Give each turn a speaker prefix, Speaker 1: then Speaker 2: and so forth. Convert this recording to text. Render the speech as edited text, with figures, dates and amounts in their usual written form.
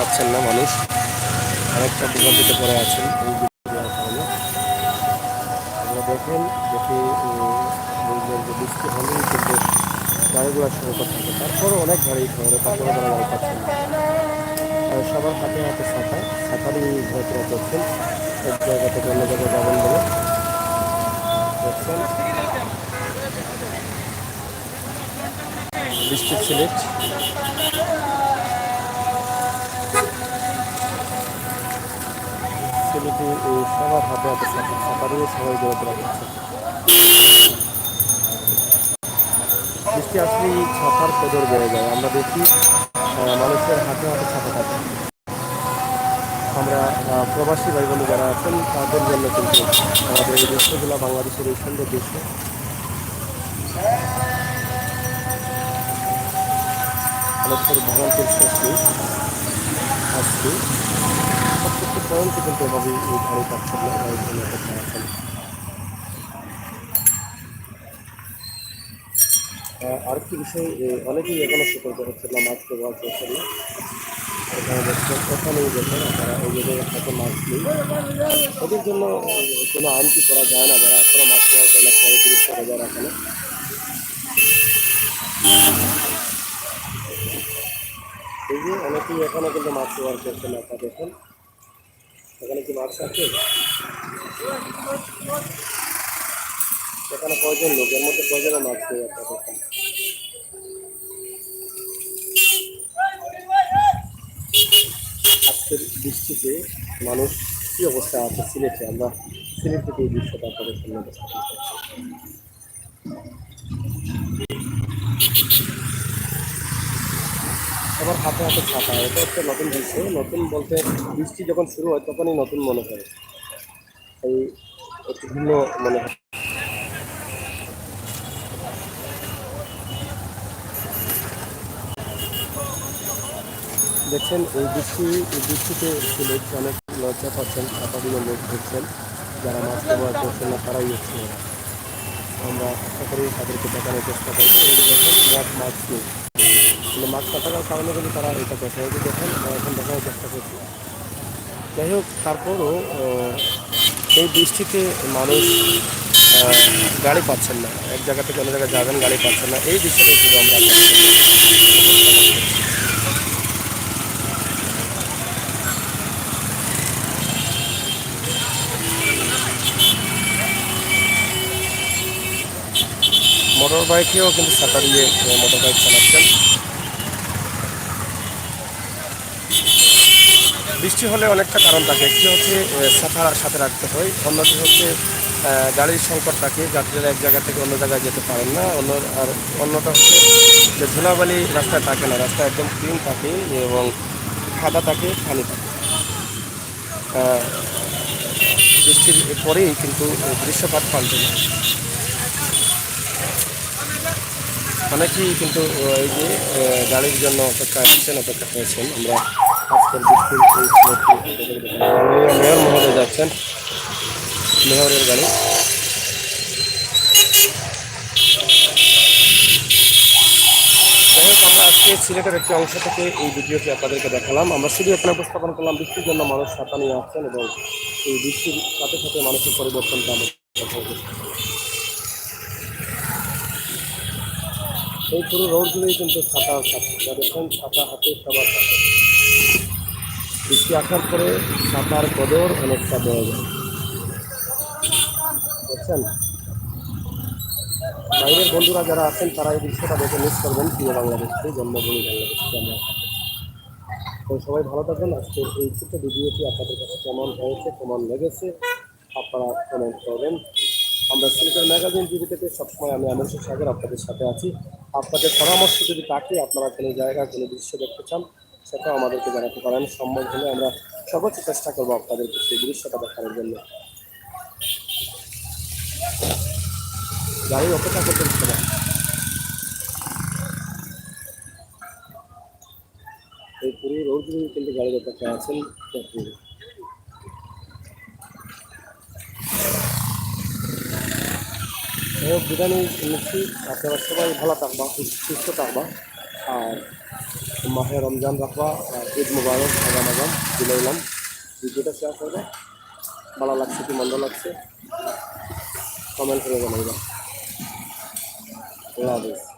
Speaker 1: পাচ্ছেন না মানুষ, অনেকটা বিভ্রান্তিতে পড়ে আছেন এই দেওয়ার কারণে। আপনারা দেখেন দেখি বুঝলেন যে বৃষ্টি হলেই কিন্তু গাড়িগুলো সংকট থাকে, তারপরও অনেক গাড়ি শহরে, তারপরে তারা গাড়ি পাচ্ছেন না। আর সবার হাতে হাতে ছাতা নিয়ে ঘোরাফেরা করছেন এক জায়গা থেকে অন্য জায়গায় যাবেন বলে। দেখছেন বৃষ্টির সিলেট, সিলেটে সবার হাতে হাতে ছাতা দিয়ে সবাই ঘোরাফেরা করছে। বৃষ্টি আসলেই ছাতার কদর বেড়ে যায়। আমরা দেখি মানুষের হাতে হাতে ছাতা থাকে। আমরা প্রবাসী ভাই বোন যারা আছেন তাদের জন্য কিন্তু আমাদের এই দৃশ্যগুলো, বাংলাদেশের এই সুন্দর দৃশ্য, মানুষের ভ্রমণের সৃষ্টি আজকে প্রত্যেকটি পয়েন্টে কিন্তু এভাবেই এই গাড়ি পাচ্ছেন না, গাড়ির জন্য অপেক্ষা আছেন। আরেকটি বিষয়, অনেকেই এখনো সতর্ক হচ্ছেন না, মাস্ক ব্যবহার করছেন না। এখানে দেখছেন ওখানেই দেখেন আপনারা এই জায়গায় হাতে মাস্ক নেই, ওদের জন্য কোনো আইন কি করা যায় না, যারা এখনো মাস্ক ব্যবহার করে না, সেই গুরুত্ব বজায় রাখে না। এই যে অনেকেই এখনো কিন্তু মাস্ক ব্যবহার করছেন না, তা দেখেন এখানে কি মাস্ক আছে, এখানে কয়জন লোক, এর মধ্যে কয়জনের মাস্ক নেই আপনারা দেখেন। আজকের বৃষ্টিতে মানুষ কী অবস্থা আছে সিলেটে, আমরা সিলেট থেকে এই দৃশ্যটা আপনাদের সামনে উপস্থাপন করছি। সবার হাতে হাতে ছাতা, এটা হচ্ছে নতুন দৃশ্য। নতুন বলতে বৃষ্টি যখন শুরু হয় তখনই নতুন মনে হয়, এই একটু ভিন্ন মনে হয়। দেখছেন এই বৃষ্টিতে সিলেট অনেক লজ্জা পাচ্ছেন, ছাতা দিয়ে লোক ঘুরছেন, যারা মাস্ক ব্যবহার করছেন না তারাই হচ্ছে। আমরা আশা করি তাদেরকে দেখানোর চেষ্টা করছি। এই যে দেখেন মাস্ক নেই, কিন্তু মাস্ক না থাকার কারণে কিন্তু তারা এটা করছে। এই যে দেখেন এখন দেখানোর চেষ্টা করছি। যাই হোক, তারপরও এই বৃষ্টিতে মানুষ গাড়ি পাচ্ছেন না, এক জায়গা থেকে অন্য জায়গায় যাবেন, গাড়ি পাচ্ছেন না, এই দৃশ্যটাই শুধু আমরা মোটর বাইকেও কিন্তু ছাতা দিয়ে মোটর বাইক চালাচ্ছেন। বৃষ্টি হলে অনেকটা কারণ থাকে, একটি হচ্ছে ছাতা সাথে রাখতে হয়, অন্যটি হচ্ছে গাড়ির সংকট থাকে, যাত্রীরা এক জায়গা থেকে অন্য জায়গায় যেতে পারেন না। আর অন্যটা হচ্ছে যে ধুলাবালি রাস্তায় থাকে না, রাস্তা একদম ক্লিন থাকে এবং কাদা থাকে, পানি থাকে। বৃষ্টির পরেই কিন্তু দৃশ্যপাত পাল্টে যায়। অনেকেই কিন্তু এই যে গাড়ির জন্য অপেক্ষা করেছেন। আমরা আজকের বৃষ্টির মেয়র মহোদয় যাচ্ছেন, মেয়রের গাড়ি। আমরা আজকে সিলেটের একটি অংশ থেকে এই ভিডিওটি আপনাদেরকে দেখালাম। আমরা শুধু এখানে উপস্থাপন করলাম বৃষ্টির জন্য মানুষ ছাতা নিয়ে আসছেন এবং এই বৃষ্টির সাথে সাথে মানুষের পরিবর্তনটা আমরা এই পুরো রোড জুড়েই কিন্তু ছাতা দেখেন, ছাতা হাতে সবার হাতে। বৃষ্টি আসার পরে ছাতার কদর অনেকটা বেড়ে যায়, বুঝছেন। বাইরের বন্ধুরা যারা আছেন তারা এই দৃশ্যটা দেখে মিস করবেন, প্রিয় বাংলাদেশকে, জন্মভূমি বাংলাদেশকে আমরা। তো সবাই ভালো থাকবেন। আজকে এই ছোট্ট ভিডিওটি আপনাদের কাছে কেমন হয়েছে, কেমন লেগেছে আপনারা কমেন্ট করবেন। আমরা সিলেটের ম্যাগাজিন টিভি থেকে সবসময় আমি আমির সাগর আপনাদের সাথে আছি। আপনাদের পরামর্শ যদি থাকে, আপনারা কোনো জায়গা কোনো দৃশ্য দেখতে চান, সেটাও আমাদেরকে জানাতে পারেন। সম্ভব হলে আমরা সর্বোচ্চ চেষ্টা করবো আপনাদেরকে সেই দৃশ্যটা দেখানোর জন্য। গাড়ি অপেক্ষা করতে হচ্ছে না, এই পুরো রোড জুড়ে কিন্তু গাড়ির অপেক্ষা আছেন যাত্রীরা। বিদায় নিচ্ছি, আপনারা সবাই ভালো থাকবা, সুস্থ থাকবা, আর মাহে রমজান রাখবা। ঈদ মুবারক আগাম আগাম দিলাম। ভিডিওটা শেয়ার করবে, ভালো লাগছে কি মন্দ লাগছে কমেন্ট করে জানাইবা। আল্লাহ হাফিজ।